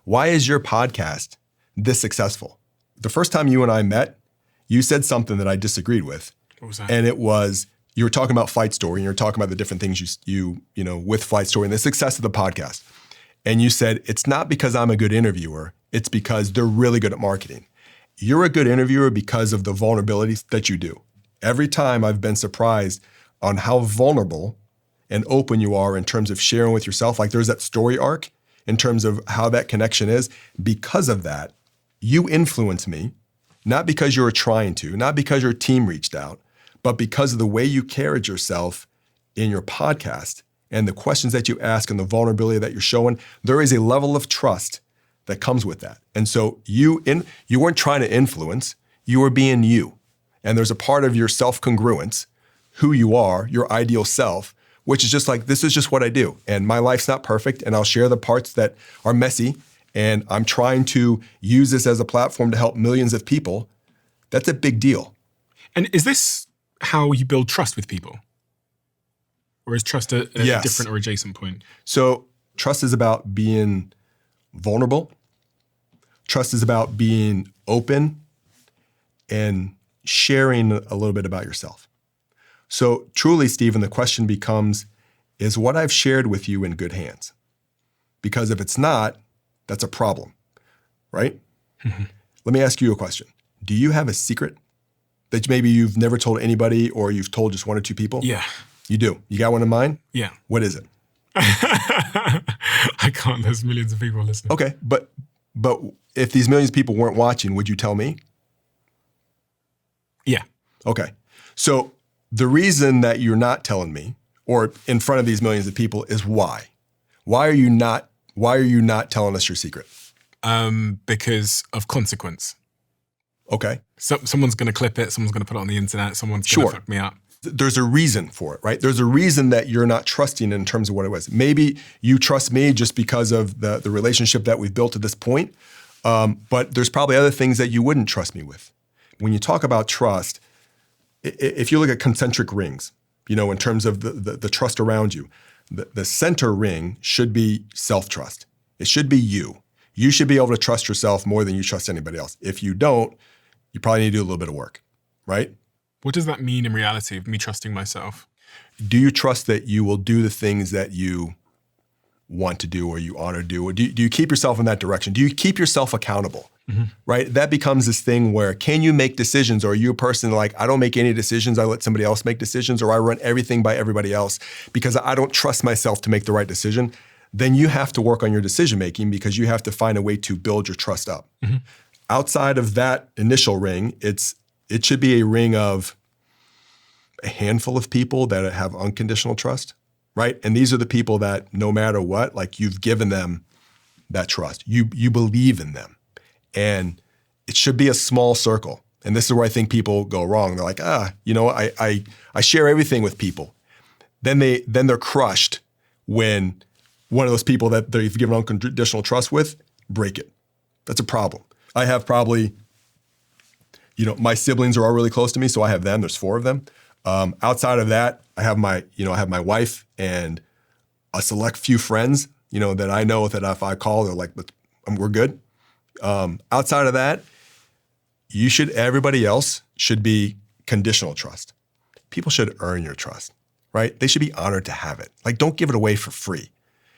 why is your podcast this successful? The first time you and I met, you said something that I disagreed with. What was that? And it was, you were talking about Flight Story and you were talking about the different things you with Flight Story and the success of the podcast. And you said, it's not because I'm a good interviewer, it's because they're really good at marketing. You're a good interviewer because of the vulnerabilities that you do. Every time I've been surprised on how vulnerable and open you are in terms of sharing with yourself. Like there's that story arc in terms of how that connection is. Because of that, you influence me, not because you were trying to, not because your team reached out, but because of the way you carried yourself in your podcast and the questions that you ask and the vulnerability that you're showing. There is a level of trust that comes with that. And so you weren't trying to influence, you were being you. And there's a part of your self-congruence, who you are, your ideal self, which is just like, this is just what I do. And my life's not perfect, and I'll share the parts that are messy, and I'm trying to use this as a platform to help millions of people. That's a big deal. And is this how you build trust with people? Or is trust a Yes. different or adjacent point? So trust is about being vulnerable. Trust is about being open and sharing a little bit about yourself. So truly, Stephen, the question becomes, is what I've shared with you in good hands? Because if it's not, that's a problem, right? Mm-hmm. Let me ask you a question. Do you have a secret that maybe you've never told anybody or you've told just one or two people? Yeah. You do? You got one in mind? Yeah. What is it? I can't. There's millions of people listening. Okay, but if these millions of people weren't watching, would you tell me? Yeah. Okay. So the reason that you're not telling me or in front of these millions of people is why? Why are you not telling us your secret? Because of consequence. Okay. So, someone's going to clip it. Someone's going to put it on the internet. Someone's going to fuck me up. There's a reason for it, right? There's a reason that you're not trusting in terms of what it was. Maybe you trust me just because of the relationship that we've built to this point, but there's probably other things that you wouldn't trust me with. When you talk about trust, if you look at concentric rings, in terms of the trust around you, the center ring should be self-trust. It should be you. You should be able to trust yourself more than you trust anybody else. If you don't, you probably need to do a little bit of work, right? What does that mean in reality of me trusting myself? Do you trust that you will do the things that you want to do or you want to do? Or do you keep yourself in that direction? Do you keep yourself accountable, right? That becomes this thing where can you make decisions, or are you a person like, I don't make any decisions, I let somebody else make decisions, or I run everything by everybody else because I don't trust myself to make the right decision? Then you have to work on your decision-making because you have to find a way to build your trust up. Mm-hmm. Outside of that initial ring, it should be a ring of a handful of people that have unconditional trust, right? And these are the people that no matter what, like you've given them that trust. You believe in them. And it should be a small circle. And this is where I think people go wrong. They're like, I share everything with people. Then they're crushed when one of those people that they've given unconditional trust with break it. That's a problem. I have probably, my siblings are all really close to me, so I have them. There's 4 of them. Outside of that, I have my wife and a select few friends, that I know that if I call, they're like, we're good. Outside of that, everybody else should be conditional trust. People should earn your trust, right? They should be honored to have it. Like, don't give it away for free.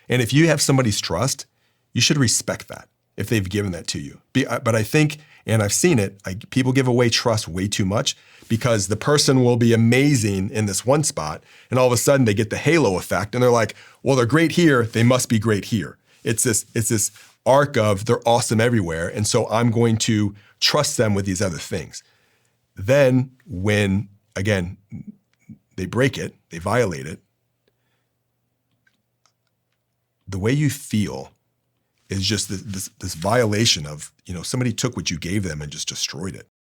And if you have somebody's trust, you should respect that if they've given that to you. But I think, and I've seen it, people give away trust way too much because the person will be amazing in this one spot, and all of a sudden they get the halo effect, and they're like, well, they're great here, they must be great here. It's this arc of they're awesome everywhere, and so I'm going to trust them with these other things. Then when, again, they break it, they violate it, the way you feel is just this violation of, somebody took what you gave them and just destroyed it.